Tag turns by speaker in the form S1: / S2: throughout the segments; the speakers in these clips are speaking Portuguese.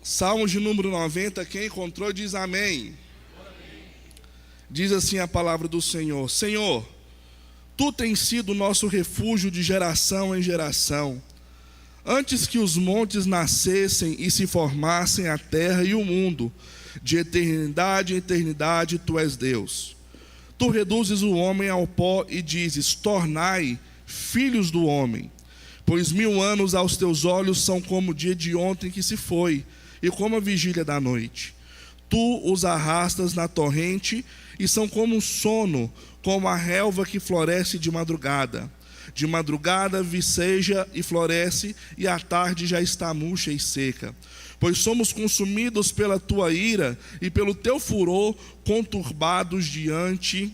S1: Salmos de número 90, quem encontrou diz amém. Diz assim a palavra do Senhor: Senhor, Tu tens sido o nosso refúgio de geração em geração. Antes que os montes nascessem e se formassem a terra e o mundo, de eternidade em eternidade Tu és Deus. Tu reduzes o homem ao pó e dizes: tornai filhos do homem. Pois 1000 anos aos Teus olhos são como o dia de ontem que se foi, e como a vigília da noite. Tu os arrastas na torrente, e são como um sono, como a relva que floresce de madrugada. De madrugada viceja e floresce, e à tarde já está murcha e seca. Pois somos consumidos pela Tua ira, e pelo Teu furor conturbados diante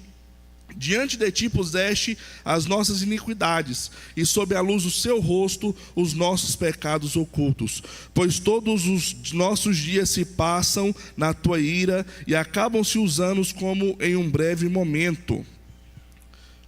S1: de Ti puseste as nossas iniquidades, e sob a luz do Seu rosto os nossos pecados ocultos. Pois todos os nossos dias se passam na Tua ira, e acabam-se os anos como em um breve momento,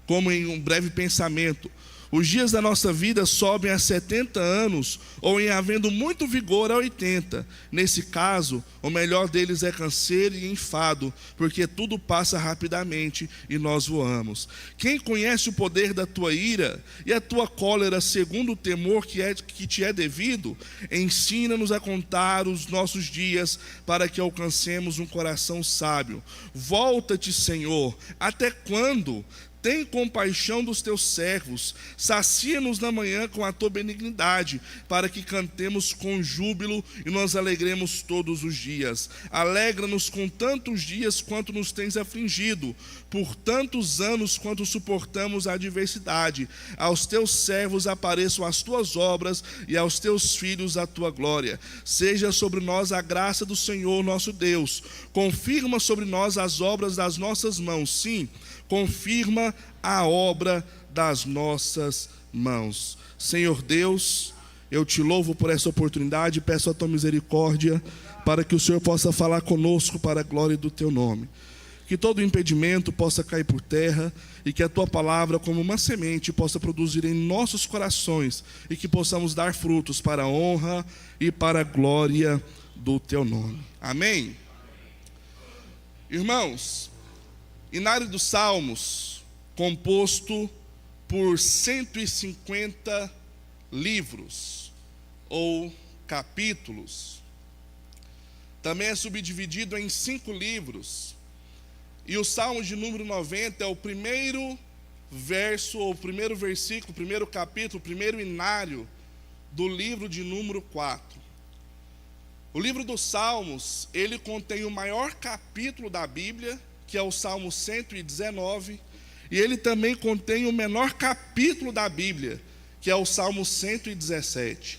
S1: como em um breve pensamento. Os dias da nossa vida sobem a 70 anos, ou em havendo muito vigor a 80. Nesse caso, o melhor deles é canseiro e enfado, porque tudo passa rapidamente e nós voamos. Quem conhece o poder da Tua ira e a Tua cólera segundo o temor que te é devido? Ensina-nos a contar os nossos dias, para que alcancemos um coração sábio. Volta-te, Senhor, até quando? Tem compaixão dos Teus servos, sacia-nos na manhã com a Tua benignidade, para que cantemos com júbilo e nos alegremos todos os dias. Alegra-nos com tantos dias quanto nos tens afligido, por tantos anos quanto suportamos a adversidade. Aos Teus servos apareçam as Tuas obras, e aos Teus filhos a Tua glória. Seja sobre nós a graça do Senhor nosso Deus. Confirma sobre nós as obras das nossas mãos. Sim, confirma a obra das nossas mãos. Senhor Deus, eu Te louvo por essa oportunidade e peço a Tua misericórdia para que o Senhor possa falar conosco para a glória do Teu nome. Que todo impedimento possa cair por terra e que a Tua palavra, como uma semente, possa produzir em nossos corações e que possamos dar frutos para a honra e para a glória do Teu nome. Amém? Irmãos, Inário dos Salmos, composto por 150 livros ou capítulos, também é subdividido em 5 livros, e o Salmo de número 90 é o primeiro verso, ou o primeiro versículo, o primeiro capítulo, o primeiro inário do livro de número 4. O livro dos Salmos, ele contém o maior capítulo da Bíblia, que é o Salmo 119, e ele também contém o menor capítulo da Bíblia, que é o Salmo 117.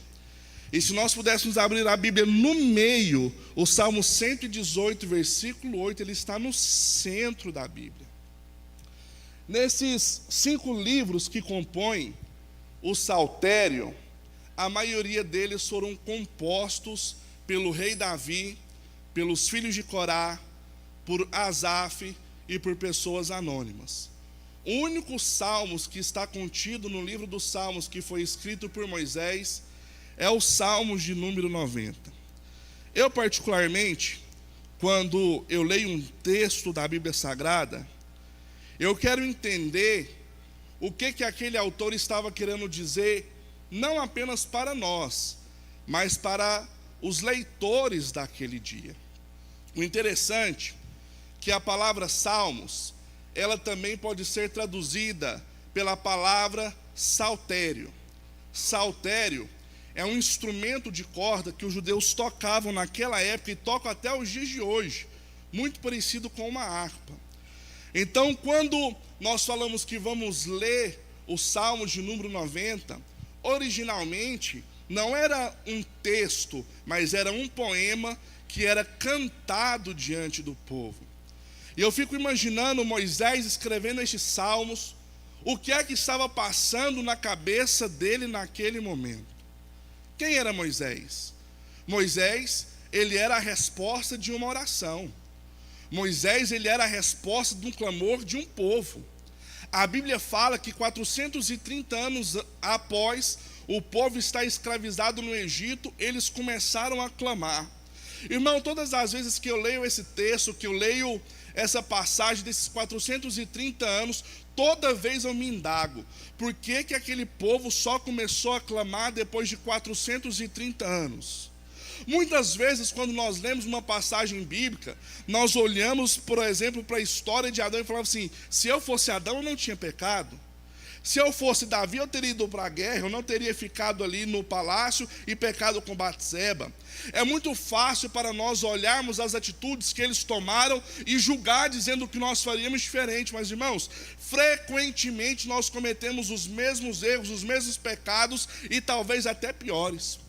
S1: E se nós pudéssemos abrir a Bíblia no meio, o Salmo 118, versículo 8, ele está no centro da Bíblia. Nesses 5 livros que compõem o Saltério, a maioria deles foram compostos pelo rei Davi, pelos filhos de Corá, por Asaf e por pessoas anônimas. O único Salmos que está contido no livro dos Salmos, que foi escrito por Moisés, é o Salmos de número 90. Eu particularmente, quando eu leio um texto da Bíblia Sagrada, eu quero entender o que aquele autor estava querendo dizer, não apenas para nós, mas para os leitores daquele dia. O interessante que a palavra salmos, ela também pode ser traduzida pela palavra saltério. Saltério é um instrumento de corda que os judeus tocavam naquela época e tocam até os dias de hoje, muito parecido com uma harpa. Então, quando nós falamos que vamos ler o Salmo de número 90, originalmente não era um texto, mas era um poema que era cantado diante do povo. E eu fico imaginando Moisés escrevendo estes salmos, o que é que estava passando na cabeça dele naquele momento. Quem era Moisés? Moisés, ele era a resposta de uma oração. Moisés, ele era a resposta de um clamor de um povo. A Bíblia fala que 430 anos após o povo estar escravizado no Egito, eles começaram a clamar. Irmão, todas as vezes que eu leio esse texto, que eu leio essa passagem desses 430 anos, toda vez eu me indago, por que que aquele povo só começou a clamar depois de 430 anos? Muitas vezes, quando nós lemos uma passagem bíblica, nós olhamos, por exemplo, para a história de Adão e falamos assim: se eu fosse Adão, eu não tinha pecado. Se eu fosse Davi, eu teria ido para a guerra, eu não teria ficado ali no palácio e pecado com Batseba. É muito fácil para nós olharmos as atitudes que eles tomaram e julgar dizendo que nós faríamos diferente. Mas, irmãos, frequentemente nós cometemos os mesmos erros, os mesmos pecados e talvez até piores.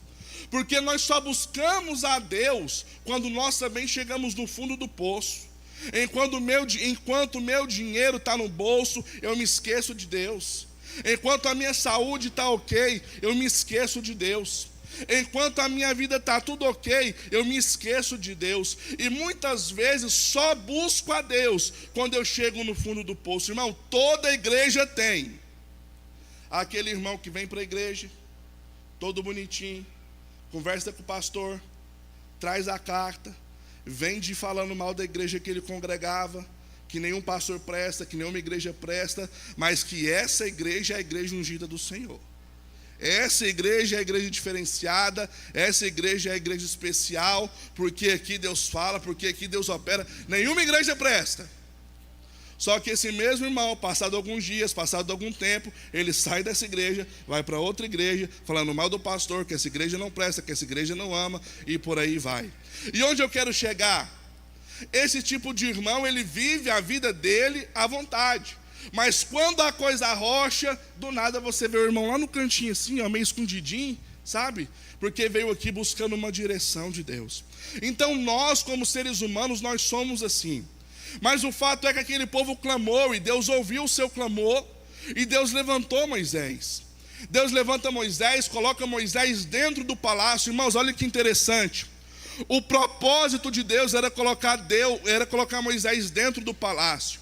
S1: Porque nós só buscamos a Deus quando nós também chegamos no fundo do poço. Enquanto o meu dinheiro está no bolso, eu me esqueço de Deus. Enquanto a minha saúde está ok, eu me esqueço de Deus. Enquanto a minha vida está tudo ok, eu me esqueço de Deus. E muitas vezes só busco a Deus quando eu chego no fundo do poço. Irmão, toda igreja tem aquele irmão que vem para a igreja, todo bonitinho, conversa com o pastor, traz a carta, vem de falando mal da igreja que ele congregava, que nenhum pastor presta, que nenhuma igreja presta, mas que essa igreja é a igreja ungida do Senhor. Essa igreja é a igreja diferenciada, essa igreja é a igreja especial, porque aqui Deus fala, porque aqui Deus opera. Nenhuma igreja presta. Só que esse mesmo irmão, passado alguns dias, passado algum tempo, ele sai dessa igreja, vai para outra igreja, falando mal do pastor, que essa igreja não presta, que essa igreja não ama, e por aí vai. E onde eu quero chegar? Esse tipo de irmão, ele vive a vida dele à vontade. Mas quando a coisa arrocha, do nada você vê o irmão lá no cantinho assim, ó, meio escondidinho, sabe? Porque veio aqui buscando uma direção de Deus. Então nós, como seres humanos, nós somos assim. Mas o fato é que aquele povo clamou, e Deus ouviu o seu clamor, e Deus levantou Moisés. Deus levanta Moisés, coloca Moisés dentro do palácio. Irmãos, olha que interessante. O propósito de Deus era colocar Moisés dentro do palácio.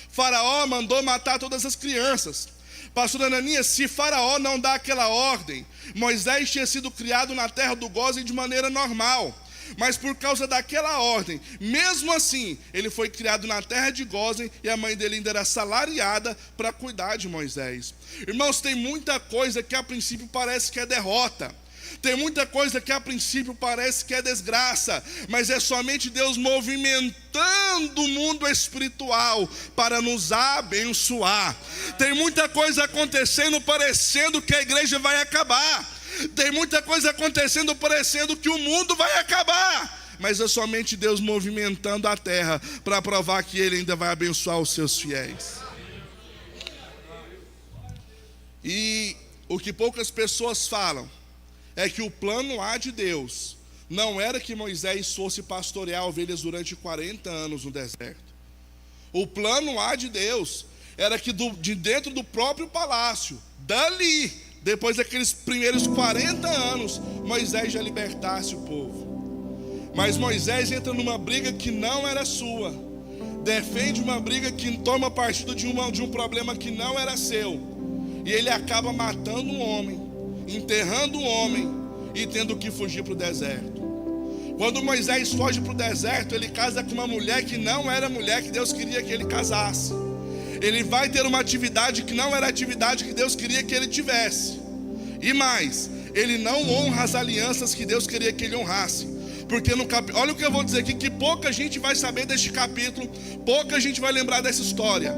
S1: Faraó mandou matar todas as crianças. Pastor Ananias, se Faraó não dá aquela ordem, Moisés tinha sido criado na terra do Gósen de maneira normal. Mas por causa daquela ordem, mesmo assim, ele foi criado na terra de Gósen, e a mãe dele ainda era salariada para cuidar de Moisés. Irmãos, tem muita coisa que a princípio parece que é derrota. Tem muita coisa que a princípio parece que é desgraça, mas é somente Deus movimentando o mundo espiritual para nos abençoar. Tem muita coisa acontecendo parecendo que a igreja vai acabar. Tem muita coisa acontecendo parecendo que o mundo vai acabar, mas é somente Deus movimentando a terra para provar que Ele ainda vai abençoar os seus fiéis. E o que poucas pessoas falam é que o plano A de Deus não era que Moisés fosse pastorear ovelhas durante 40 anos no deserto. O plano A de Deus era que de dentro do próprio palácio, dali, depois daqueles primeiros 40 anos, Moisés já libertasse o povo. Mas Moisés entra numa briga que não era sua, defende uma briga que toma partido de um problema que não era seu, e ele acaba matando um homem, enterrando um homem e tendo que fugir para o deserto. Quando Moisés foge para o deserto, ele casa com uma mulher que não era a mulher que Deus queria que ele casasse. Ele vai ter uma atividade que não era a atividade que Deus queria que ele tivesse. E mais, ele não honra as alianças que Deus queria que ele honrasse. Porque olha o que eu vou dizer aqui, que pouca gente vai saber deste capítulo, pouca gente vai lembrar dessa história.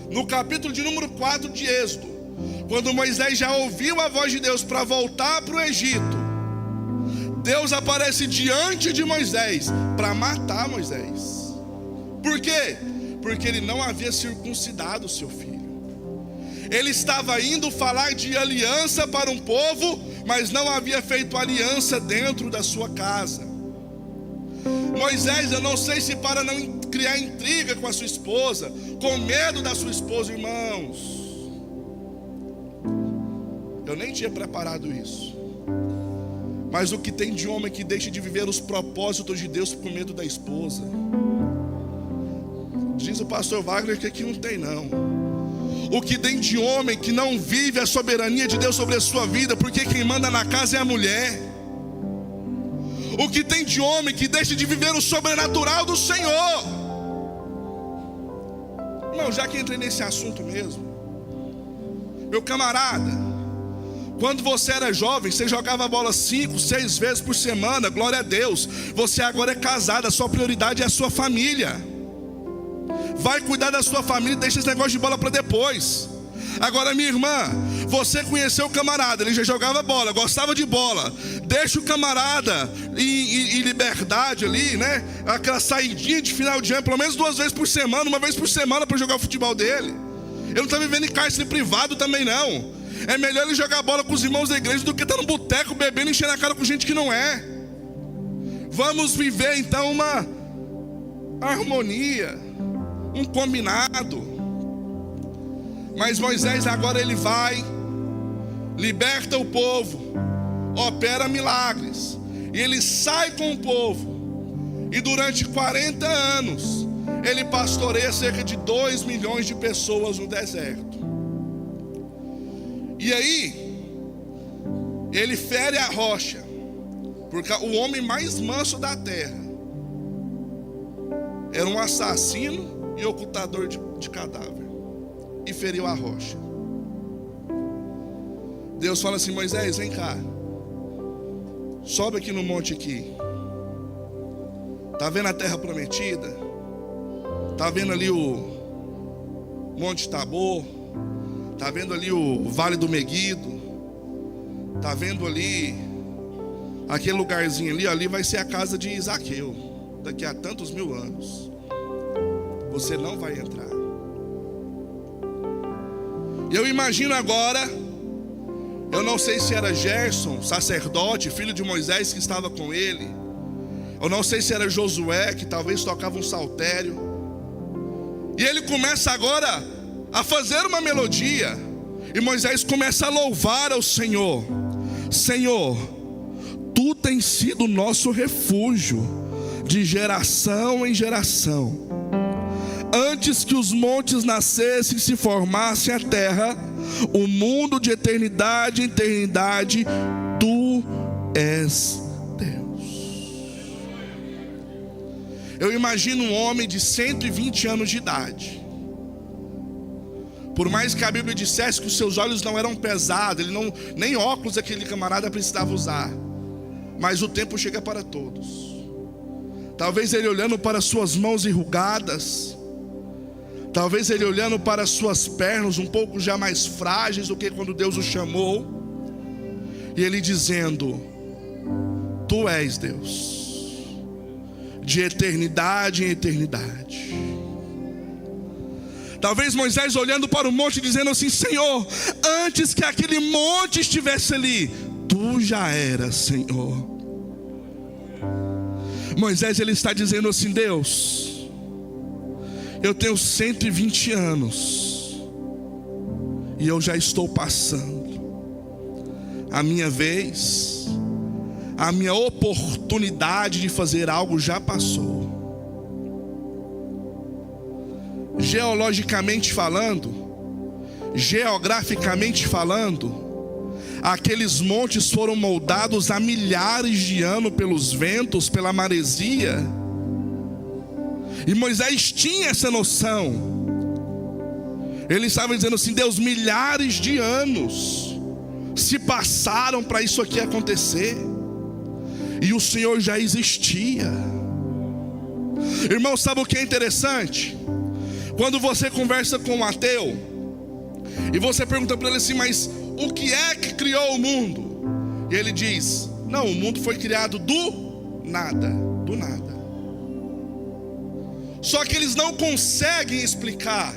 S1: No capítulo de número 4 de Êxodo, quando Moisés já ouviu a voz de Deus para voltar para o Egito, Deus aparece diante de Moisés para matar Moisés. Por quê? Porque ele não havia circuncidado o seu filho. Ele estava indo falar de aliança para um povo, mas não havia feito aliança dentro da sua casa. Moisés, eu não sei se para não criar intriga com a sua esposa, com medo da sua esposa, irmãos, eu nem tinha preparado isso. Mas o que tem de homem que deixa de viver os propósitos de Deus com medo da esposa? Diz o pastor Wagner que aqui não tem não. O que tem de homem que não vive a soberania de Deus sobre a sua vida, porque quem manda na casa é a mulher. o que tem de homem que deixa de viver o sobrenatural do Senhor. Não, já que entrei nesse assunto mesmo, meu camarada, quando você era jovem, você jogava bola 5, 6 vezes por semana, glória a Deus. Você agora é casado, a sua prioridade é a sua família. Vai cuidar da sua família e deixa esse negócio de bola para depois. Agora, minha irmã, você conheceu o camarada, ele já jogava bola, gostava de bola. Deixa o camarada em liberdade ali, né? Aquela saidinha de final de ano, pelo menos 2 vezes por semana, 1 vez por semana para jogar o futebol dele. Ele não está vivendo em cárcere privado também não. É melhor ele jogar bola com os irmãos da igreja do que estar no boteco bebendo e enchendo a cara com gente que não é. Vamos viver então uma harmonia, um combinado. Mas Moisés agora ele vai, liberta o povo, opera milagres, e ele sai com o povo, e durante 40 anos ele pastoreia cerca de 2 milhões de pessoas no deserto. E aí ele fere a rocha, porque o homem mais manso da terra era um assassino e ocultador de cadáver, e feriu a rocha. Deus fala assim: Moisés, vem cá, sobe aqui no monte aqui. Tá vendo a terra prometida? Tá vendo ali o Monte Tabor? Tá vendo ali o Vale do Meguido? Tá vendo ali aquele lugarzinho ali? Ali vai ser a casa de Zaqueu, daqui a tantos mil anos. Você não vai entrar. Eu imagino agora, eu não sei se era Gerson, sacerdote, filho de Moisés, que estava com ele. Eu não sei se era Josué, que talvez tocava um saltério. E ele começa agora a fazer uma melodia, e Moisés começa a louvar ao Senhor. Senhor, Tu tens sido o nosso refúgio de geração em geração. Antes que os montes nascessem e se formassem a terra, o mundo de eternidade em eternidade, Tu és Deus. Eu imagino um homem de 120 anos de idade. Por mais que a Bíblia dissesse que os seus olhos não eram pesados, ele não, nem óculos aquele camarada precisava usar, mas o tempo chega para todos. Talvez ele olhando para suas mãos enrugadas, talvez ele olhando para suas pernas um pouco já mais frágeis do que quando Deus o chamou, e ele dizendo: Tu és Deus, de eternidade em eternidade. Talvez Moisés olhando para o monte dizendo assim: Senhor, antes que aquele monte estivesse ali, Tu já eras, Senhor. Moisés ele está dizendo assim: Deus, eu tenho 120 anos e eu já estou passando. A minha vez, a minha oportunidade de fazer algo já passou. Geologicamente falando, geograficamente falando, aqueles montes foram moldados há milhares de anos pelos ventos, pela maresia. E Moisés tinha essa noção. Ele estava dizendo assim: Deus, milhares de anos se passaram para isso aqui acontecer, e o Senhor já existia. Irmão, sabe o que é interessante? Quando você conversa com um ateu e você pergunta para ele assim: mas o que é que criou o mundo? E ele diz: não, o mundo foi criado do nada, do nada. Só que eles não conseguem explicar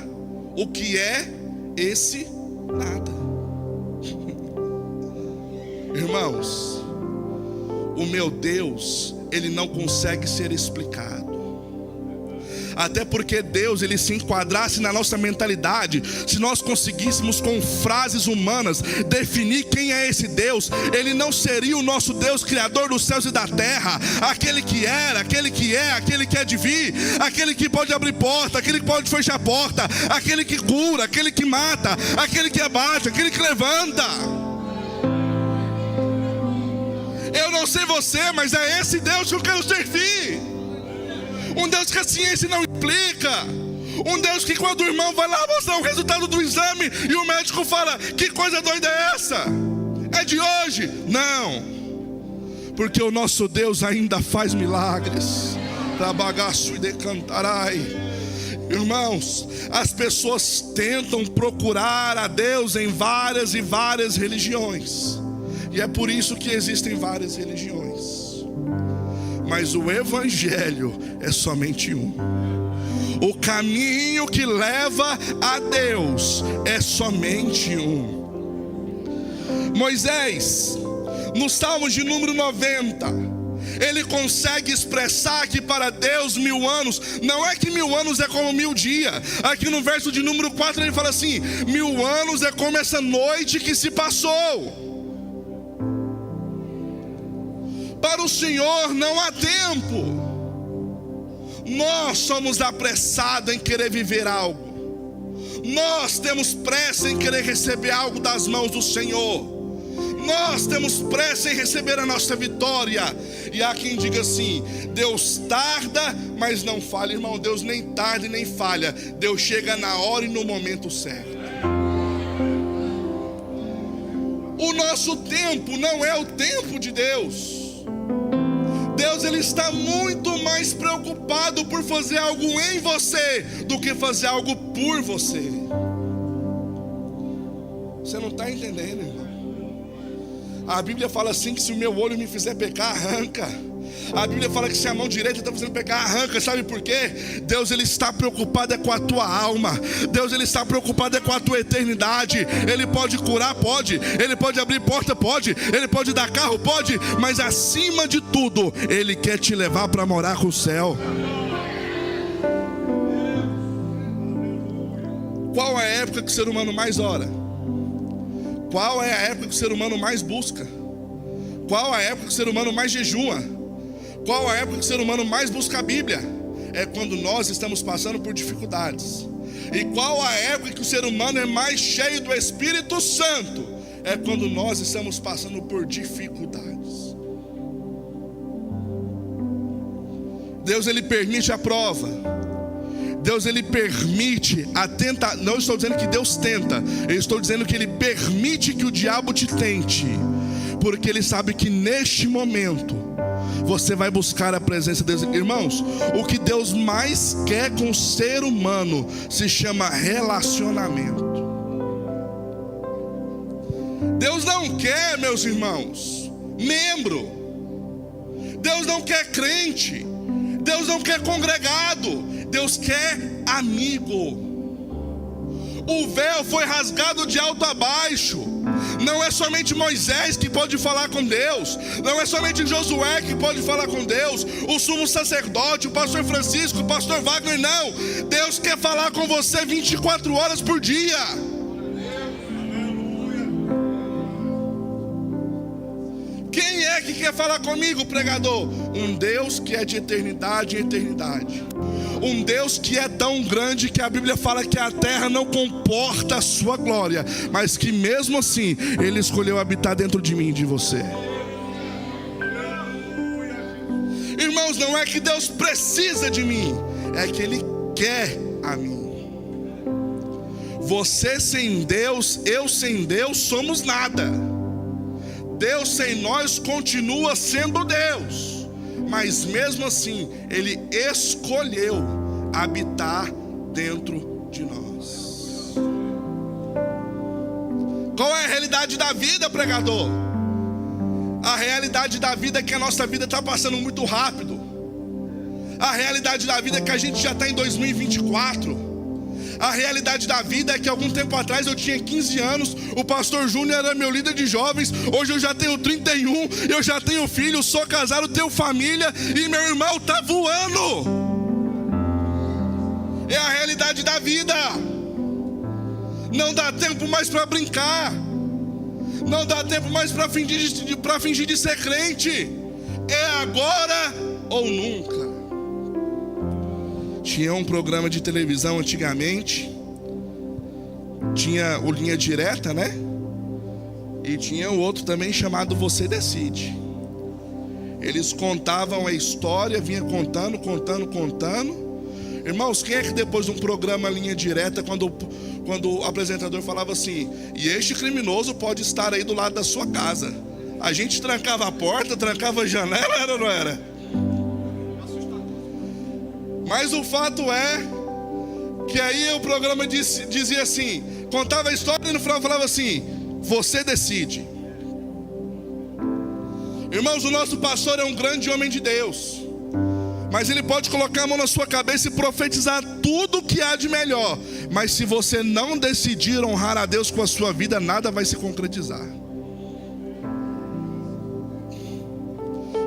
S1: o que é esse nada. Irmãos, o meu Deus, Ele não consegue ser explicado. Até porque Deus, Ele se enquadrasse na nossa mentalidade, se nós conseguíssemos com frases humanas definir quem é esse Deus, Ele não seria o nosso Deus, Criador dos céus e da terra, aquele que era, aquele que é, aquele que é de vir, aquele que pode abrir porta, aquele que pode fechar porta, aquele que cura, aquele que mata, aquele que abate, aquele que levanta. Eu Eu não sei você, mas é esse Deus que eu quero servir. Um Deus que a ciência não explica. Um Deus que quando o irmão vai lá mostrar o resultado do exame e o médico fala: que coisa doida é essa? É de hoje? Não, porque o nosso Deus ainda faz milagres. Trabagaço e decantarai. Irmãos, as pessoas tentam procurar a Deus em várias e várias religiões, e é por isso que existem várias religiões. Mas o Evangelho é somente um. O caminho que leva a Deus é somente um. Moisés, no Salmo de número 90, ele consegue expressar que para Deus 1000 anos, não é que 1000 anos é como 1000 dias. Aqui no verso de número 4 ele fala assim: 1000 anos é como essa noite que se passou. Para o Senhor não há tempo. Nós somos apressados em querer viver algo. Nós temos pressa em querer receber algo das mãos do Senhor. Nós temos pressa em receber a nossa vitória. E há quem diga assim: Deus tarda, mas não falha. Irmão, Deus nem tarda e nem falha. Deus chega na hora e no momento certo. O nosso tempo não é o tempo de Deus. Deus, ele está muito mais preocupado por fazer algo em você do que fazer algo por você. Você não está entendendo, irmão? A Bíblia fala assim que se o meu olho me fizer pecar, arranca. A Bíblia fala que se a mão direita está fazendo pecar, arranca. Sabe por quê? Deus, ele está preocupado é com a tua alma. Deus, ele está preocupado é com a tua eternidade. Ele pode curar, pode. Ele pode abrir porta, pode. Ele pode dar carro, pode. Mas acima de tudo, ele quer te levar para morar com o céu. Qual é a época que o ser humano mais ora? Qual é a época que o ser humano mais busca? Qual a época que o ser humano mais jejua? Qual a época que o ser humano mais busca a Bíblia? É quando nós estamos passando por dificuldades. E qual a época que o ser humano é mais cheio do Espírito Santo? É quando nós estamos passando por dificuldades. Deus, ele permite a prova. Deus, ele permite a tenta. Não estou dizendo que Deus tenta, eu estou dizendo que ele permite que o diabo te tente, porque ele sabe que neste momento você vai buscar a presença de Deus. Irmãos, o que Deus mais quer com o ser humano se chama relacionamento. Deus não quer, meus irmãos, membro. Deus não quer crente. Deus não quer congregado. Deus quer amigo. O véu foi rasgado de alto a baixo. Não é somente Moisés que pode falar com Deus. Não é somente Josué que pode falar com Deus. O sumo sacerdote, o pastor Francisco, o pastor Wagner, não. Deus quer falar com você 24 horas por dia. Quem é que quer falar comigo, pregador? Um Deus que é de eternidade em eternidade. Um Deus que é tão grande que a Bíblia fala que a terra não comporta a sua glória, mas que mesmo assim ele escolheu habitar dentro de mim e de você. Irmãos, não é que Deus precisa de mim, é que ele quer a mim. Você sem Deus, eu sem Deus, somos nada. Deus sem nós continua sendo Deus, mas mesmo assim ele escolheu habitar dentro de nós. Qual é a realidade da vida, pregador? A realidade da vida é que a nossa vida está passando muito rápido. A realidade da vida é que a gente já está em 2024. A realidade da vida é que algum tempo atrás eu tinha 15 anos, o pastor Júnior era meu líder de jovens. Hoje eu já tenho 31, eu já tenho filho, sou casado, tenho família e meu irmão está voando. É a realidade da vida. Não dá tempo mais para brincar. Não dá tempo mais para fingir de ser crente. É agora ou nunca. Tinha um programa de televisão antigamente, tinha o Linha Direta, né? E tinha o outro também chamado Você Decide. Eles contavam a história, vinha contando. Irmãos, quem é que depois de um programa Linha Direta, quando o apresentador falava assim: e este criminoso pode estar aí do lado da sua casa, a gente trancava a porta, trancava a janela, era ou não era? Mas o fato é que aí o programa dizia assim, contava a história e no final falava assim: você decide. Irmãos, o nosso pastor é um grande homem de Deus, mas ele pode colocar a mão na sua cabeça e profetizar tudo o que há de melhor, mas se você não decidir honrar a Deus com a sua vida, nada vai se concretizar.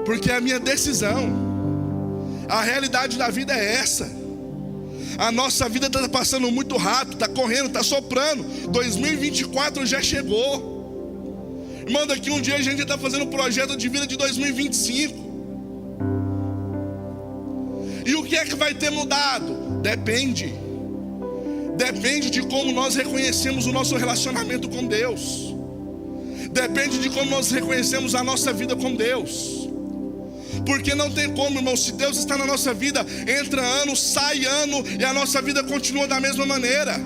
S1: Porque é a minha decisão. A realidade da vida é essa. A nossa vida está passando muito rápido, está correndo, está soprando. 2024 já chegou. Irmão, daqui um dia a gente está fazendo um projeto de vida de 2025. E o que é que vai ter mudado? Depende de como nós reconhecemos o nosso relacionamento com Deus. Depende de como nós reconhecemos a nossa vida com Deus. Porque não tem como, irmão, se Deus está na nossa vida, entra ano, sai ano, e a nossa vida continua da mesma maneira.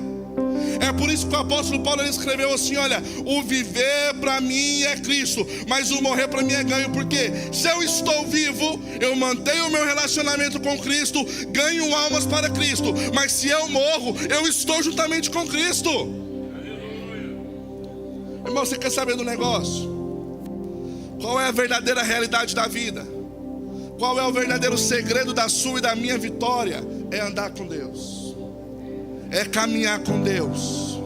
S1: É por isso que o apóstolo Paulo escreveu assim: olha, o viver para mim é Cristo, mas o morrer para mim é ganho. Porque se eu estou vivo, eu mantenho o meu relacionamento com Cristo, ganho almas para Cristo. Mas se eu morro, eu estou juntamente com Cristo. Irmão, você quer saber do negócio? Qual é a verdadeira realidade da vida? Qual é o verdadeiro segredo da sua e da minha vitória? É andar com Deus, é caminhar com Deus.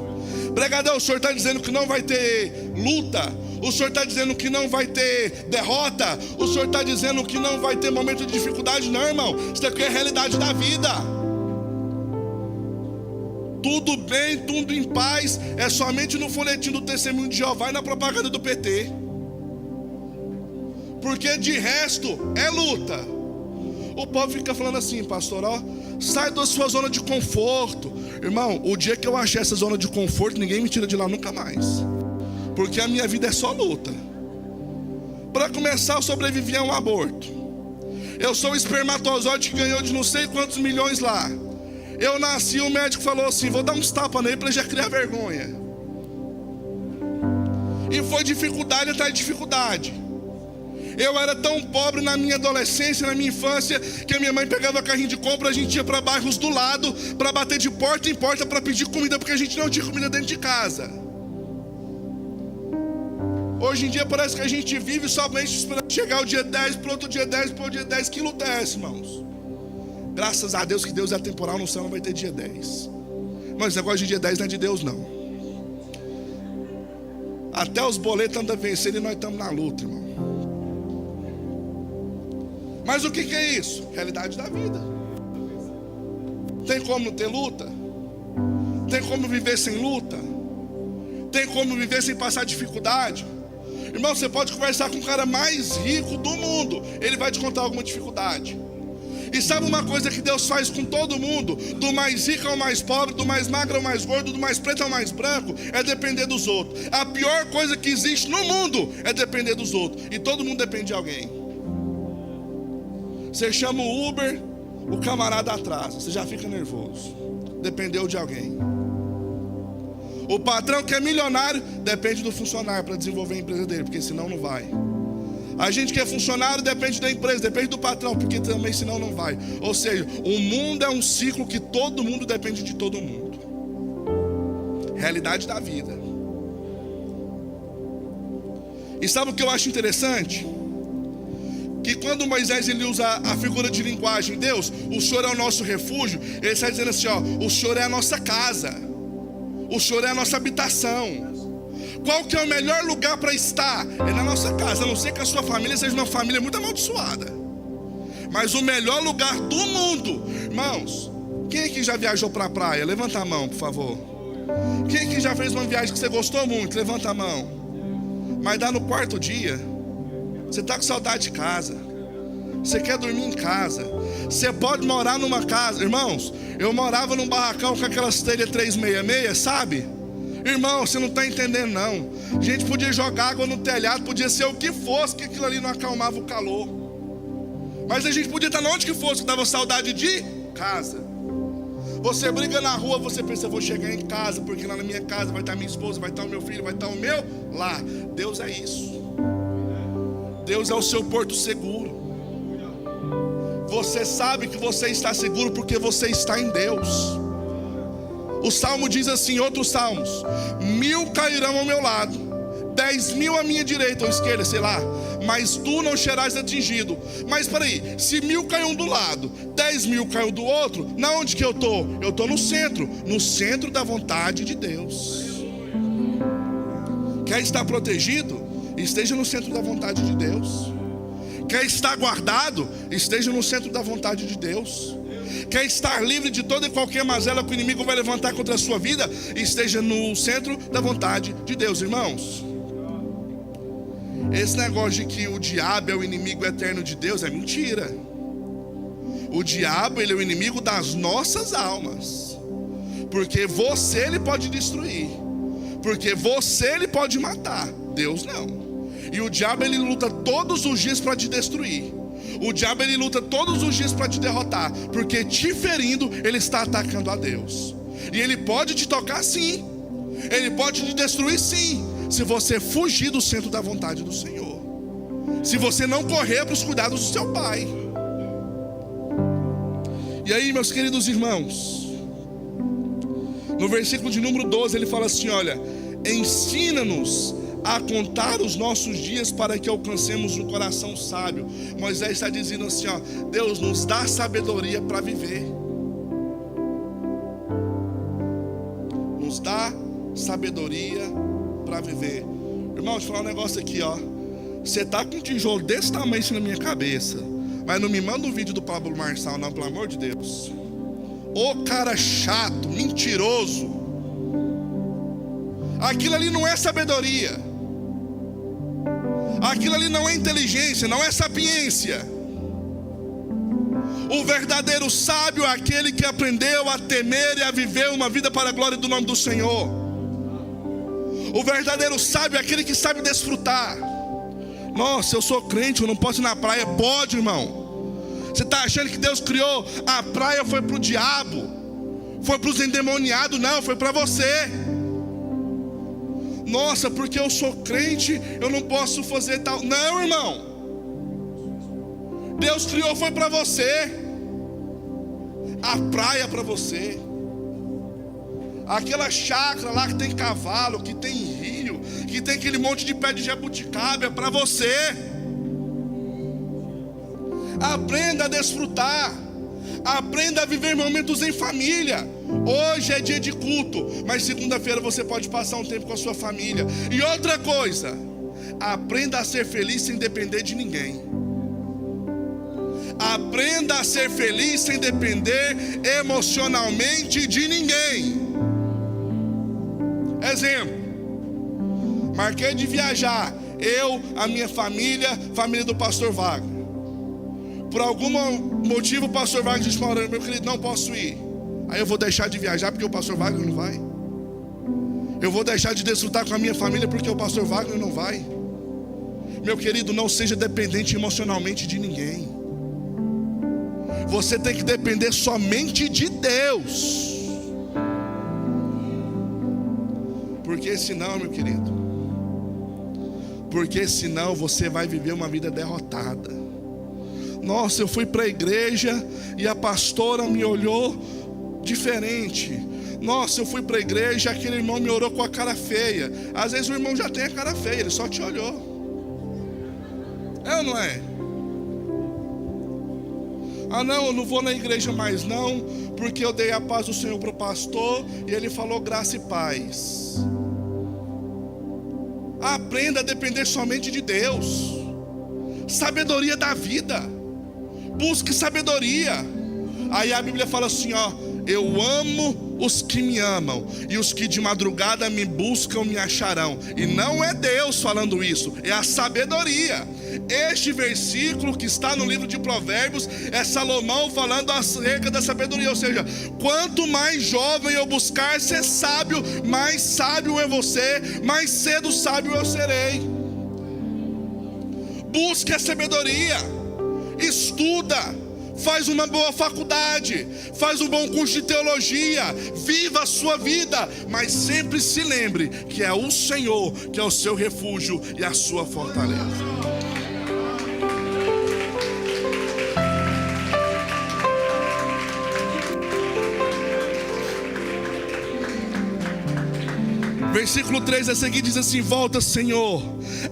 S1: Pregador, o senhor está dizendo que não vai ter luta, o senhor está dizendo que não vai ter derrota, o senhor está dizendo que não vai ter momento de dificuldade. Não, irmão, isso aqui é a realidade da vida. Tudo bem, tudo em paz, é somente no folhetim do Testemunho de Jeová e na propaganda do PT. Porque de resto é luta. O povo fica falando assim: pastor, ó, sai da sua zona de conforto. Irmão, o dia que eu achei essa zona de conforto, ninguém me tira de lá nunca mais. Porque a minha vida é só luta. Para começar, eu sobrevivi a um aborto. Eu sou o espermatozoide que ganhou de não sei quantos milhões lá. Eu nasci, o médico falou assim: vou dar uns tapas nele para ele já criar vergonha. E foi dificuldade atrás de dificuldade. Eu era tão pobre na minha adolescência, na minha infância, que a minha mãe pegava carrinho de compra, a gente ia para bairros do lado, para bater de porta em porta para pedir comida, porque a gente não tinha comida dentro de casa. Hoje em dia parece que a gente vive somente esperando chegar o dia 10, para outro dia 10, para o dia 10, que luta é essa, irmãos? Graças a Deus que Deus é atemporal, no céu não vai ter dia 10. Mas esse negócio de dia 10 não é de Deus, não. Até os boletos andam vencendo e nós estamos na luta, irmão. Mas o que é isso? Realidade da vida. Tem como não ter luta? Tem como viver sem luta? Tem como viver sem passar dificuldade? Irmão, você pode conversar com o cara mais rico do mundo, ele vai te contar alguma dificuldade. E sabe uma coisa que Deus faz com todo mundo? Do mais rico ao mais pobre, do mais magro ao mais gordo, do mais preto ao mais branco, é depender dos outros. A pior coisa que existe no mundo é depender dos outros. E todo mundo depende de alguém. Você chama o Uber, o camarada atrasa, você já fica nervoso. Dependeu de alguém. O patrão que é milionário depende do funcionário para desenvolver a empresa dele, porque senão não vai. A gente que é funcionário depende da empresa, depende do patrão, porque também senão não vai. Ou seja, o mundo é um ciclo que todo mundo depende de todo mundo. Realidade da vida. E sabe o que eu acho interessante? Que quando Moisés ele usa a figura de linguagem, Deus, o Senhor é o nosso refúgio, ele está dizendo assim, ó, o Senhor é a nossa casa, o Senhor é a nossa habitação. Qual que é o melhor lugar para estar? É na nossa casa, a não ser que a sua família seja uma família muito amaldiçoada. Mas o melhor lugar do mundo, irmãos, quem aqui já viajou para a praia? Levanta a mão, por favor. Quem aqui já fez uma viagem que você gostou muito? Levanta a mão. Mas dá no quarto dia, você está com saudade de casa, você quer dormir em casa. Você pode morar numa casa, irmãos, eu morava num barracão com aquelas telhas 366, sabe? Irmão, você não está entendendo não. A gente podia jogar água no telhado, podia ser o que fosse, que aquilo ali não acalmava o calor. Mas a gente podia estar onde que fosse, que dava saudade de casa. Você briga na rua, você pensa, vou chegar em casa, porque lá na minha casa vai estar minha esposa, vai estar o meu filho, vai estar o meu lar. Deus é isso. Deus é o seu porto seguro. Você sabe que você está seguro porque você está em Deus. O Salmo diz assim, outros salmos: 1000 cairão ao meu lado, 10.000 à minha direita ou esquerda, sei lá, mas tu não serás atingido. Mas peraí, se 1000 caiu do lado, 10.000 caiu do outro, na onde que eu estou? Eu estou no centro da vontade de Deus. Quer estar protegido? Esteja no centro da vontade de Deus. Quer estar guardado? Esteja no centro da vontade de Deus. Quer estar livre de toda e qualquer mazela que o inimigo vai levantar contra a sua vida? Esteja no centro da vontade de Deus, irmãos. Esse negócio de que o diabo é o inimigo eterno de Deus é mentira. O diabo, ele é o inimigo das nossas almas. Porque você ele pode destruir. Porque você ele pode matar. Deus não. E o diabo ele luta todos os dias para te destruir. O diabo ele luta todos os dias para te derrotar. Porque te ferindo, ele está atacando a Deus. E ele pode te tocar sim. Ele pode te destruir sim, se você fugir do centro da vontade do Senhor. Se você não correr para os cuidados do seu Pai. E aí, meus queridos irmãos, no versículo de número 12 ele fala assim, olha: ensina-nos a contar os nossos dias para que alcancemos um coração sábio. Moisés está dizendo assim, ó, Deus nos dá sabedoria para viver. Nos dá sabedoria para viver. Irmão, deixa eu falar um negócio aqui, ó. Você está com um tijolo desse tamanho na minha cabeça, mas não me manda um vídeo do Pablo Marçal não, pelo amor de Deus. Ô cara chato, mentiroso. Aquilo ali não é sabedoria. Aquilo ali não é inteligência, não é sapiência. O verdadeiro sábio é aquele que aprendeu a temer e a viver uma vida para a glória do nome do Senhor. O verdadeiro sábio é aquele que sabe desfrutar. Nossa, eu sou crente, eu não posso ir na praia. Pode, irmão. Você está achando que Deus criou a praia foi para o diabo, foi para os endemoniados? Não, foi para você. Nossa, porque eu sou crente, eu não posso fazer tal. Não, irmão. Deus criou foi para você. A praia para você. Aquela chácara lá que tem cavalo, que tem rio, que tem aquele monte de pé de jabuticaba, é para você. Aprenda a desfrutar. Aprenda a viver momentos em família. Hoje é dia de culto, mas segunda-feira você pode passar um tempo com a sua família. E outra coisa, aprenda a ser feliz sem depender de ninguém. Aprenda a ser feliz sem depender emocionalmente de ninguém. Exemplo, marquei de viajar, eu, a minha família, família do pastor Wagner. Por algum motivo o pastor Wagner disse, meu querido, não posso ir. Aí eu vou deixar de viajar porque o pastor Wagner não vai. Eu vou deixar de desfrutar com a minha família porque o pastor Wagner não vai. Meu querido, não seja dependente emocionalmente de ninguém. Você tem que depender somente de Deus. Porque senão, meu querido, porque senão você vai viver uma vida derrotada. Nossa, eu fui para a igreja e a pastora me olhou diferente. Nossa, eu fui para a igreja e aquele irmão me olhou com a cara feia. Às vezes o irmão já tem a cara feia, ele só te olhou. É ou não é? Ah não, eu não vou na igreja mais não, porque eu dei a paz do Senhor para o pastor e ele falou graça e paz. Aprenda a depender somente de Deus. Sabedoria da vida. Busque sabedoria. Aí a Bíblia fala assim, ó: eu amo os que me amam, e os que de madrugada me buscam me acharão. E não é Deus falando isso, é a sabedoria. Este versículo que está no livro de Provérbios é Salomão falando acerca da sabedoria. Ou seja, quanto mais jovem eu buscar ser sábio, mais sábio é você, mais cedo sábio eu serei. Busque a sabedoria. Estude estuda, faz uma boa faculdade, faz um bom curso de teologia, viva a sua vida, mas sempre se lembre que é o Senhor que é o seu refúgio e a sua fortaleza. Versículo 3 a seguir diz assim: volta, Senhor,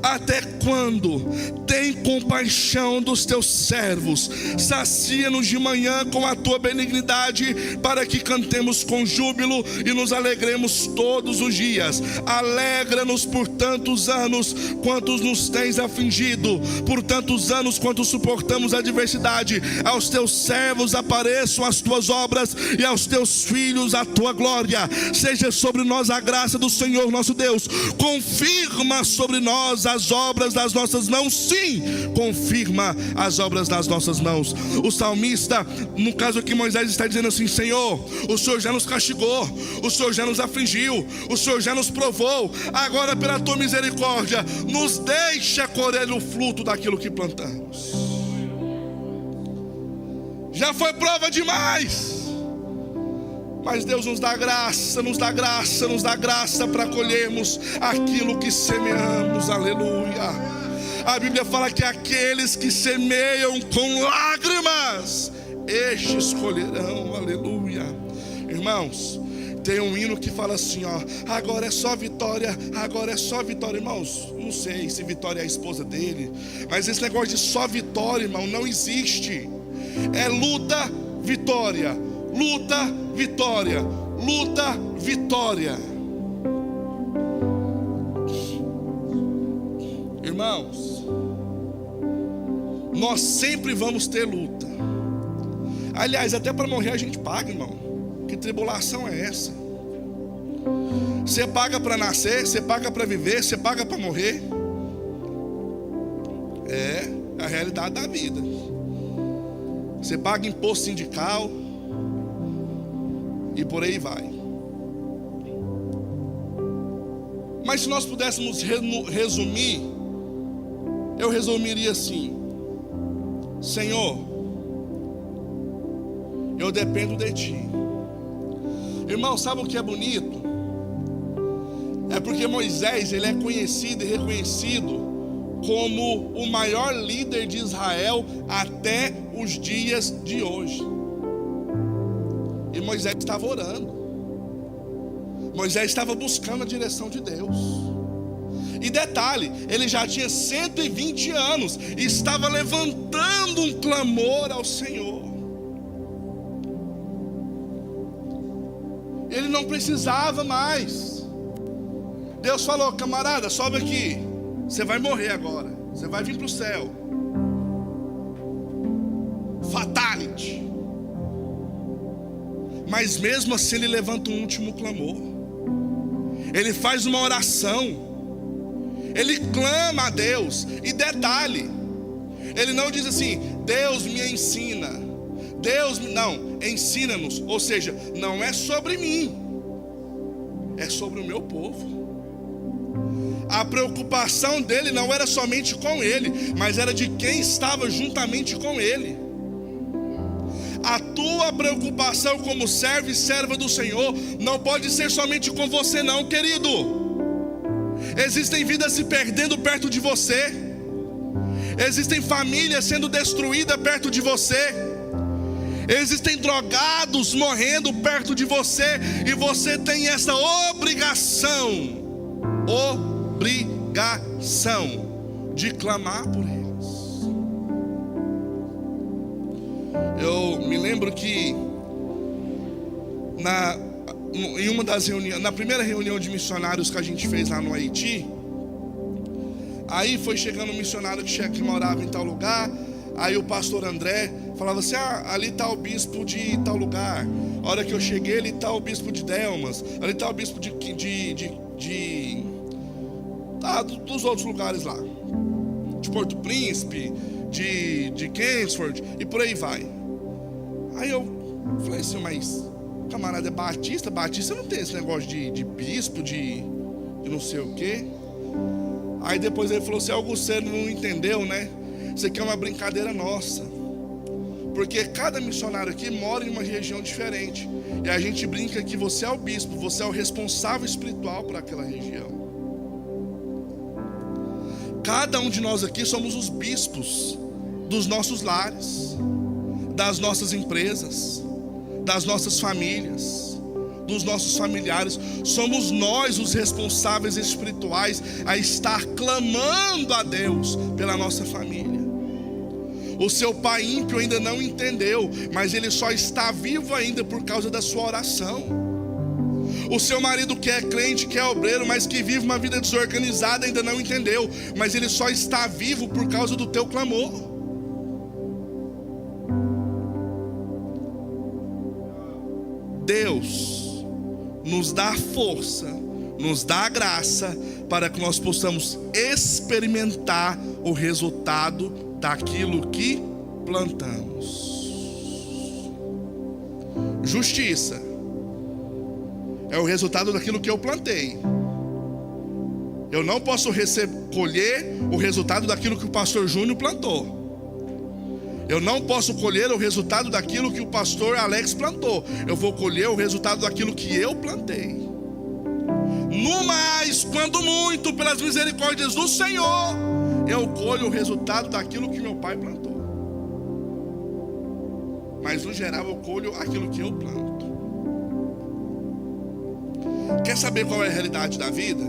S1: até quando? Tem compaixão dos teus servos, sacia-nos de manhã com a tua benignidade, para que cantemos com júbilo e nos alegremos todos os dias. Alegra-nos por tantos anos quantos nos tens afligido, por tantos anos quanto suportamos a adversidade. Aos teus servos apareçam as tuas obras, e aos teus filhos a tua glória. Seja sobre nós a graça do Senhor nosso Deus. Confirma sobre nós as obras das nossas mãos. Sim, confirma as obras das nossas mãos. O salmista, no caso aqui, Moisés está dizendo assim: Senhor, o Senhor já nos castigou, o Senhor já nos afligiu, o Senhor já nos provou. Agora, pela tua misericórdia, nos deixa colher o fruto daquilo que plantamos. Já foi prova demais, mas Deus nos dá graça, nos dá graça, nos dá graça para colhermos aquilo que semeamos. Aleluia. A Bíblia fala que aqueles que semeiam com lágrimas, estes colherão. Aleluia. Irmãos, tem um hino que fala assim, ó: agora é só vitória, agora é só vitória. Irmãos, não sei se Vitória é a esposa dele, mas esse negócio de só vitória, irmão, não existe. É luta, vitória, luta, vitória, luta, vitória. Irmãos, nós sempre vamos ter luta. Aliás, até para morrer a gente paga, irmão. Que tribulação é essa? Você paga para nascer, você paga para viver, você paga para morrer. É a realidade da vida. Você paga imposto sindical e por aí vai. Mas se nós pudéssemos resumir, eu resumiria assim: Senhor, eu dependo de Ti. Irmão, sabe o que é bonito? É porque Moisés, ele é conhecido e reconhecido como o maior líder de Israel até os dias de hoje. E Moisés estava orando, Moisés estava buscando a direção de Deus. E detalhe, ele já tinha 120 anos e estava levantando um clamor ao Senhor. Ele não precisava mais. Deus falou: camarada, sobe aqui, você vai morrer agora, você vai vir para o céu. Fatality. Mas mesmo assim ele levanta um último clamor. Ele faz uma oração. Ele clama a Deus. E detalhe, ele não diz assim: Deus me ensina, Deus, não, ensina-nos. Ou seja, não é sobre mim, é sobre o meu povo. A preocupação dele não era somente com ele, mas era de quem estava juntamente com ele. A tua preocupação como servo e serva do Senhor não pode ser somente com você não, querido. Existem vidas se perdendo perto de você. Existem famílias sendo destruídas perto de você. Existem drogados morrendo perto de você. E você tem essa obrigação de clamar por eles. Eu me lembro que em uma das reuniões, na primeira reunião de missionários que a gente fez lá no Haiti, aí foi chegando um missionário que morava em tal lugar. Aí o pastor André falava assim: ali está o bispo de tal lugar. A hora que eu cheguei, ali está o bispo de Delmas, ali está o bispo dos outros lugares lá, de Porto Príncipe, de Kingsford, e por aí vai. Aí eu falei assim: mas camarada é batista? Batista não tem esse negócio de bispo, de não sei o quê. Aí depois ele falou assim: Augusto, você não entendeu, né? Isso aqui é uma brincadeira nossa. Porque cada missionário aqui mora em uma região diferente. E a gente brinca que você é o bispo, você é o responsável espiritual por aquela região. Cada um de nós aqui somos os bispos dos nossos lares, das nossas empresas, das nossas famílias, dos nossos familiares. Somos nós os responsáveis espirituais a estar clamando a Deus pela nossa família. O seu pai ímpio ainda não entendeu, mas ele só está vivo ainda por causa da sua oração. O seu marido que é crente, que é obreiro, mas que vive uma vida desorganizada, ainda não entendeu, mas ele só está vivo por causa do teu clamor. Deus nos dá força, nos dá a graça para que nós possamos experimentar o resultado daquilo que plantamos. Justiça é o resultado daquilo que eu plantei. Eu não posso colher o resultado daquilo que o pastor Júnior plantou. Eu não posso colher o resultado daquilo que o pastor Alex plantou. Eu vou colher o resultado daquilo que eu plantei. No mais, quando muito, pelas misericórdias do Senhor, eu colho o resultado daquilo que meu pai plantou. Mas no geral eu colho aquilo que eu planto. Quer saber qual é a realidade da vida?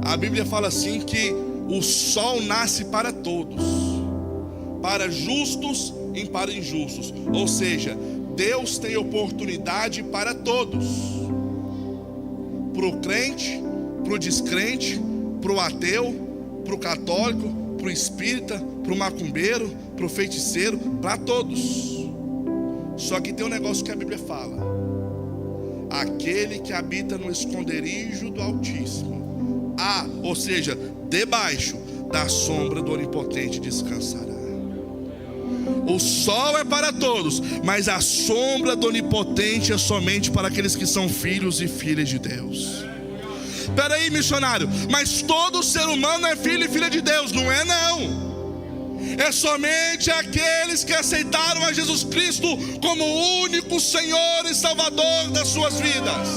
S1: A Bíblia fala assim que o sol nasce para todos, para justos e para injustos. Ou seja, Deus tem oportunidade para todos. Para o crente, para o descrente, para o ateu, para o católico, para o espírita, para o macumbeiro, para o feiticeiro, para todos. Só que tem um negócio que a Bíblia fala: aquele que habita no esconderijo do Altíssimo, ou seja, debaixo da sombra do Onipotente descansará. O sol é para todos, mas a sombra do Onipotente é somente para aqueles que são filhos e filhas de Deus. Espera aí, missionário, mas todo ser humano é filho e filha de Deus? Não é não. É somente aqueles que aceitaram a Jesus Cristo como o único Senhor e Salvador das suas vidas.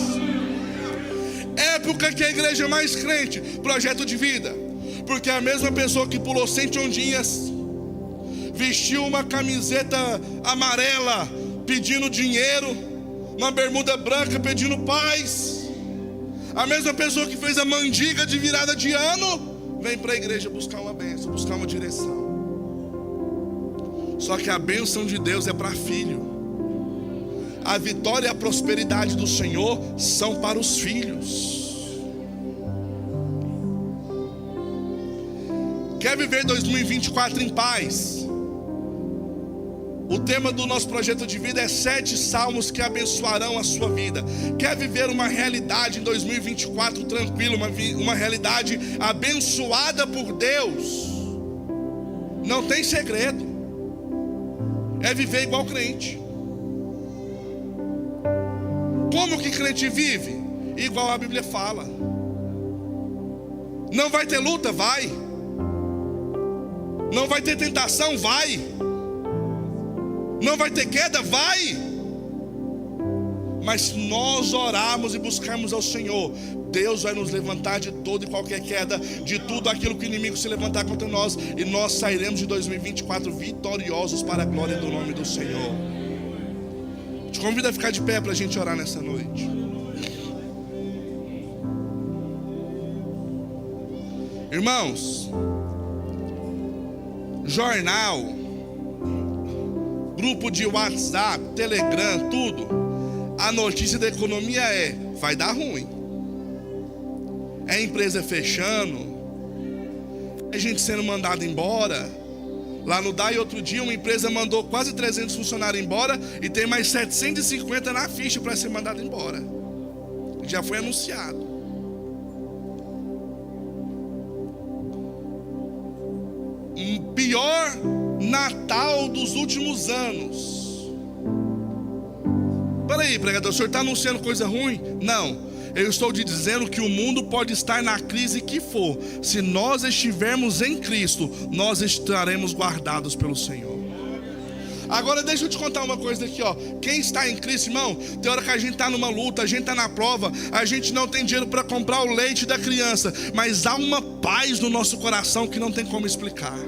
S1: Época que a igreja é mais crente, projeto de vida, porque a mesma pessoa que pulou 100 ondinhas, vestiu uma camiseta amarela pedindo dinheiro, uma bermuda branca pedindo paz, a mesma pessoa que fez a mandiga de virada de ano, vem para a igreja buscar uma bênção, buscar uma direção. Só que a bênção de Deus é para filho. A vitória e a prosperidade do Senhor são para os filhos. Quer viver 2024 em paz? O tema do nosso projeto de vida é 7 salmos que abençoarão a sua vida. Quer viver uma realidade em 2024 tranquila, uma realidade abençoada por Deus? Não tem segredo. É viver igual crente. Como que crente vive? Igual a Bíblia fala. Não vai ter luta? Vai. Não vai ter tentação? Vai. Não vai ter queda? Vai. Mas se nós orarmos e buscarmos ao Senhor, Deus vai nos levantar de toda e qualquer queda, de tudo aquilo que o inimigo se levantar contra nós, e nós sairemos de 2024 vitoriosos para a glória do nome do Senhor. Te convido a ficar de pé para a gente orar nessa noite. Irmãos, jornal, grupo de WhatsApp, Telegram, tudo, a notícia da economia vai dar ruim. É empresa fechando, é gente sendo mandada embora. Lá no DAI outro dia uma empresa mandou quase 300 funcionários embora e tem mais 750 na ficha para ser mandado embora. Já foi anunciado. Um pior Natal dos últimos anos. Peraí, pregador, o senhor está anunciando coisa ruim? Não. Eu estou te dizendo que o mundo pode estar na crise que for. Se nós estivermos em Cristo, nós estaremos guardados pelo Senhor. Agora deixa eu te contar uma coisa aqui, ó. Quem está em Cristo, irmão, tem hora que a gente está numa luta, a gente está na prova, a gente não tem dinheiro para comprar o leite da criança, mas há uma paz no nosso coração que não tem como explicar.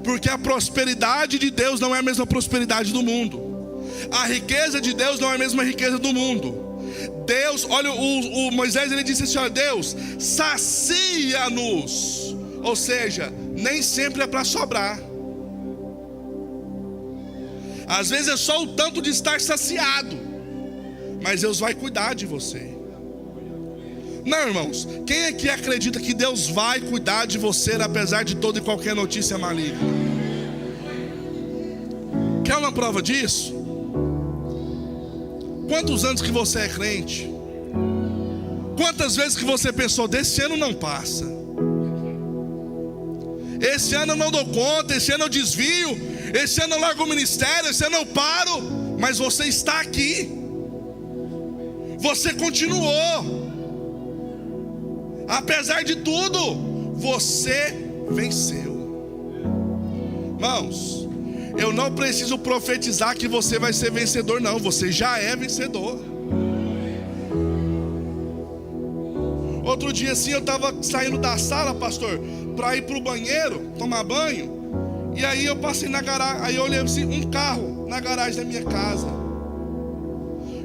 S1: Porque a prosperidade de Deus não é a mesma prosperidade do mundo. A riqueza de Deus não é a mesma riqueza do mundo. Deus, olha, o Moisés, ele disse assim, ó, Deus, sacia-nos. Ou seja, nem sempre é para sobrar. Às vezes é só o tanto de estar saciado, mas Deus vai cuidar de você. Não, irmãos, quem aqui acredita que Deus vai cuidar de você apesar de toda e qualquer notícia maligna? Quer uma prova disso? Quantos anos que você é crente? Quantas vezes que você pensou, desse ano não passa, esse ano eu não dou conta, esse ano eu desvio, esse ano eu largo o ministério, esse ano eu paro, mas você está aqui, você continuou, apesar de tudo, você venceu. Irmãos, eu não preciso profetizar que você vai ser vencedor, não, você já é vencedor. Outro dia assim, eu estava saindo da sala, pastor, para ir para o banheiro, tomar banho. E aí eu passei na garagem, aí eu olhei assim, um carro na garagem da minha casa.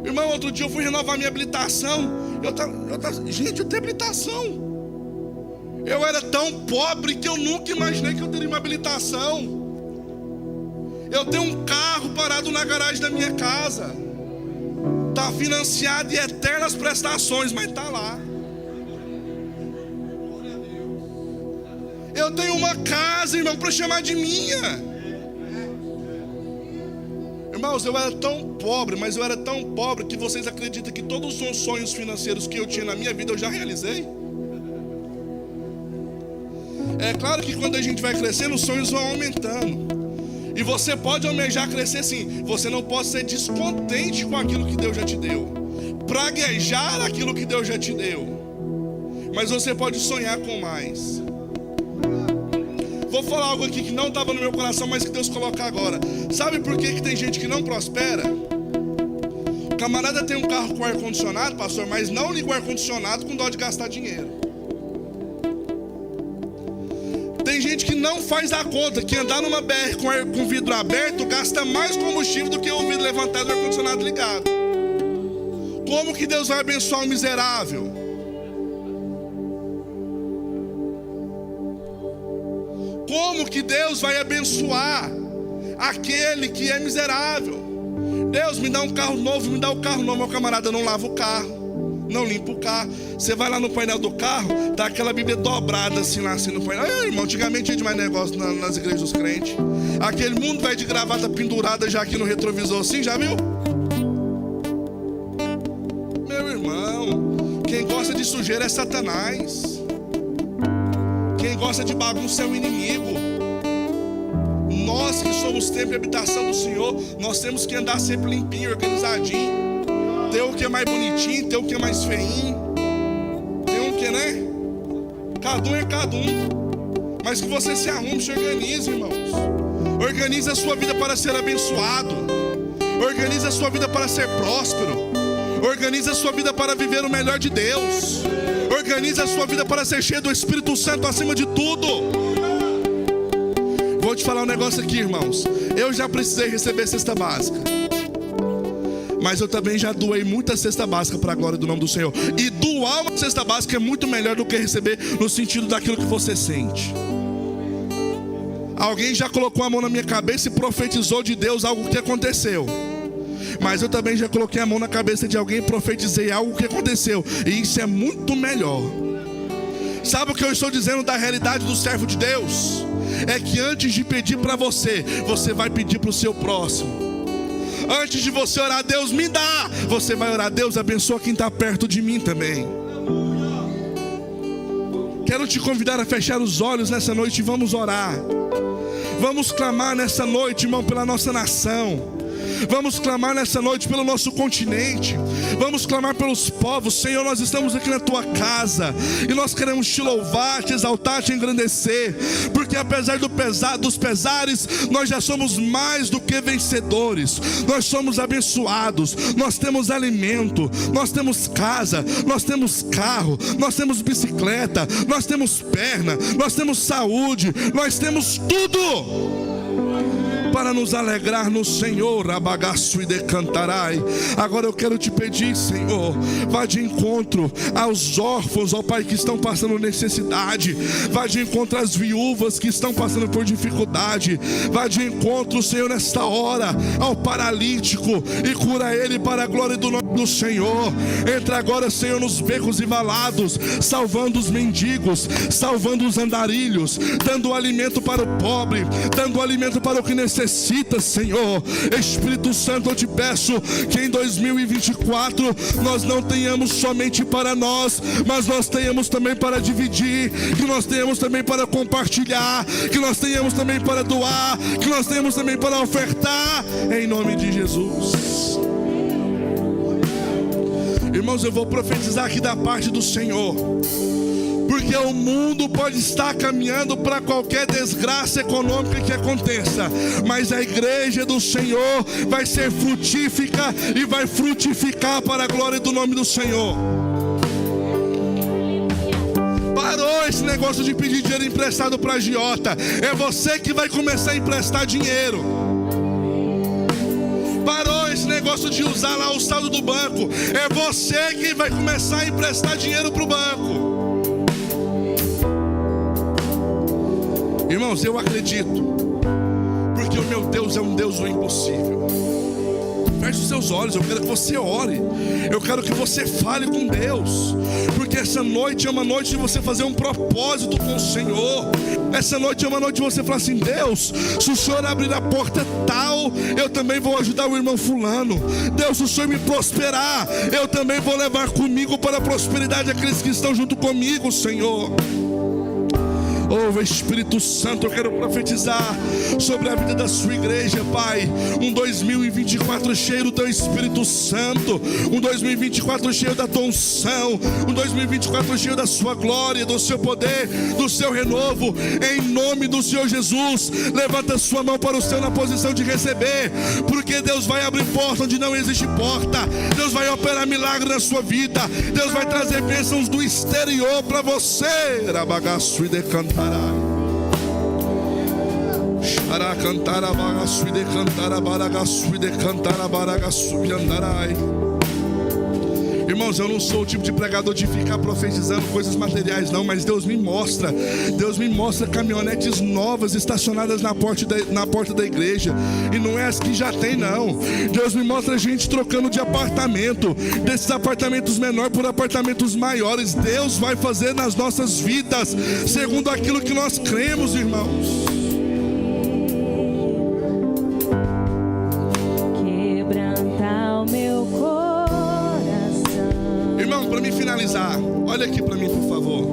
S1: Irmão, outro dia eu fui renovar minha habilitação. Gente, eu tenho habilitação. Eu era tão pobre que eu nunca imaginei que eu teria uma habilitação. Eu tenho um carro parado na garagem da minha casa. Está financiado em eternas prestações, mas está lá. Eu tenho uma casa, irmão, para chamar de minha. Irmãos, eu era tão pobre, mas eu era tão pobre que vocês acreditam que todos os sonhos financeiros que eu tinha na minha vida eu já realizei? É claro que quando a gente vai crescendo, os sonhos vão aumentando. E você pode almejar crescer sim. Você não pode ser descontente com aquilo que Deus já te deu, praguejar aquilo que Deus já te deu. Mas você pode sonhar com mais. Vou falar algo aqui que não estava no meu coração, mas que Deus coloca agora. Sabe por que tem gente que não prospera? O camarada tem um carro com ar-condicionado, pastor, mas não liga o ar-condicionado com dó de gastar dinheiro. Tem gente que não faz a conta que andar numa BR com vidro aberto gasta mais combustível do que o vidro levantado e o ar-condicionado ligado. Como que Deus vai abençoar o miserável? Como que Deus vai abençoar aquele que é miserável? Deus, me dá um carro novo, me dá o carro novo. Meu camarada não lava o carro, não limpa o carro. Você vai lá no painel do carro, tá aquela Bíblia dobrada assim lá assim no painel. Irmão, antigamente tinha demais negócio nas igrejas dos crentes. Aquele mundo vai de gravata pendurada já aqui no retrovisor assim, já viu? Meu irmão, quem gosta de sujeira é Satanás. Quem gosta de bagunça é o inimigo. Nós que somos templo e habitação do Senhor, nós temos que andar sempre limpinho, organizadinho. Tem um que é mais bonitinho, tem um que é mais feinho, tem um que, né? Cada um é cada um. Mas que você se arrume, se organize, irmãos. Organize a sua vida para ser abençoado. Organize a sua vida para ser próspero. Organize a sua vida para viver o melhor de Deus. Organize a sua vida para ser cheio do Espírito Santo acima de tudo. Vou te falar um negócio aqui, irmãos. Eu já precisei receber cesta básica, mas eu também já doei muita cesta básica para a glória do nome do Senhor. E doar uma cesta básica é muito melhor do que receber no sentido daquilo que você sente. Alguém já colocou a mão na minha cabeça e profetizou de Deus algo que aconteceu. Mas eu também já coloquei a mão na cabeça de alguém e profetizei algo que aconteceu. E isso é muito melhor. Sabe o que eu estou dizendo da realidade do servo de Deus? É que antes de pedir para você, você vai pedir para o seu próximo. Antes de você orar, Deus me dá, você vai orar, Deus abençoa quem está perto de mim também. Quero te convidar a fechar os olhos nessa noite e vamos orar. Vamos clamar nessa noite, irmão, pela nossa nação. Vamos clamar nessa noite pelo nosso continente. Vamos clamar pelos povos. Senhor, nós estamos aqui na tua casa e nós queremos te louvar, te exaltar, te engrandecer, porque apesar dos pesares, nós já somos mais do que vencedores. Nós somos abençoados, nós temos alimento, nós temos casa, nós temos carro, nós temos bicicleta, nós temos perna, nós temos saúde, nós temos tudo para nos alegrar no Senhor. Abagaço e decantarai. Agora eu quero te pedir, Senhor, vá de encontro aos órfãos, ó Pai, que estão passando necessidade. Vá de encontro às viúvas que estão passando por dificuldade. Vá de encontro, Senhor, nesta hora ao paralítico e cura ele para a glória do nome do Senhor. Entra agora, Senhor, nos becos e valados, salvando os mendigos, salvando os andarilhos, dando alimento para o pobre, dando alimento para o que necessita, Senhor. Espírito Santo, eu te peço que em 2024 nós não tenhamos somente para nós, mas nós tenhamos também para dividir, que nós tenhamos também para compartilhar, que nós tenhamos também para doar, que nós tenhamos também para ofertar, em nome de Jesus. Irmãos, eu vou profetizar aqui da parte do Senhor, porque o mundo pode estar caminhando para qualquer desgraça econômica que aconteça, mas a igreja do Senhor vai ser frutífica e vai frutificar para a glória do nome do Senhor. Parou esse negócio de pedir dinheiro emprestado para agiota. É você que vai começar a emprestar dinheiro. Parou esse negócio de usar lá o saldo do banco. É você que vai começar a emprestar dinheiro para o banco. Irmãos, eu acredito, porque o meu Deus é um Deus do impossível. Feche os seus olhos, eu quero que você ore, eu quero que você fale com Deus, porque essa noite é uma noite de você fazer um propósito com o Senhor. Essa noite é uma noite de você falar assim: Deus, se o Senhor abrir a porta tal, eu também vou ajudar o irmão fulano. Deus, se o Senhor me prosperar, eu também vou levar comigo para a prosperidade aqueles que estão junto comigo, Senhor. Oh Espírito Santo, eu quero profetizar sobre a vida da sua igreja, Pai. Um 2024 cheio do teu Espírito Santo, um 2024 cheio da tua unção, um 2024 cheio da sua glória, do seu poder, do seu renovo, em nome do Senhor Jesus. Levanta a sua mão para o céu na posição de receber, porque Deus vai abrir porta onde não existe porta. Deus vai operar milagre na sua vida. Deus vai trazer bênçãos do exterior para você. Rabagaço e decantar. Irmãos, eu não sou o tipo de pregador de ficar profetizando coisas materiais não, mas Deus me mostra caminhonetes novas estacionadas na porta da igreja, e não é as que já tem não. Deus me mostra gente trocando de apartamento, desses apartamentos menores por apartamentos maiores. Deus vai fazer nas nossas vidas segundo aquilo que nós cremos, irmãos. Para me finalizar, olha aqui para mim, por favor.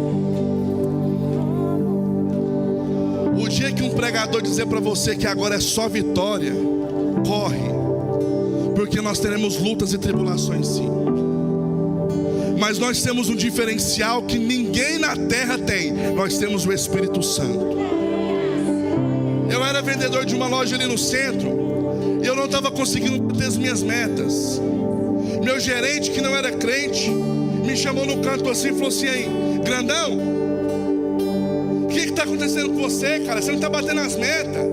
S1: O dia que um pregador dizer para você que agora é só vitória, corre, porque nós teremos lutas e tribulações sim. Mas nós temos um diferencial que ninguém na terra tem. Nós temos o Espírito Santo. Eu era vendedor de uma loja ali no centro, e eu não estava conseguindo bater as minhas metas. Meu gerente, que não era crente, me chamou no canto assim e falou assim: aí, grandão, o que está acontecendo com você, cara? Você não está batendo as metas.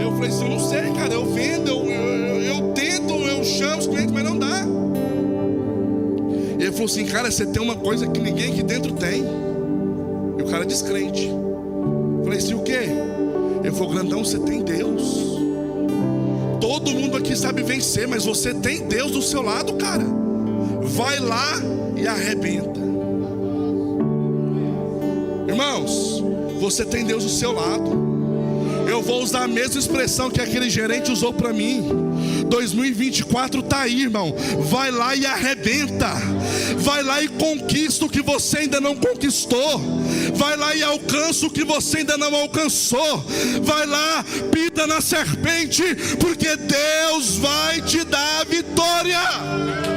S1: Eu falei assim: eu não sei, cara, eu vendo, eu tento, eu chamo os clientes, mas não dá. E ele falou assim: cara, você tem uma coisa que ninguém aqui dentro tem. E o cara descrente. Eu falei assim: o quê? Ele falou: grandão, você tem Deus. Todo mundo aqui sabe vencer, mas você tem Deus do seu lado, cara. Vai lá e arrebenta. Irmãos, você tem Deus do seu lado. Eu vou usar a mesma expressão que aquele gerente usou para mim. 2024 está aí, irmão. Vai lá e arrebenta. Vai lá e conquista o que você ainda não conquistou. Vai lá e alcança o que você ainda não alcançou. Vai lá, pisa na serpente, porque Deus vai te dar a vitória.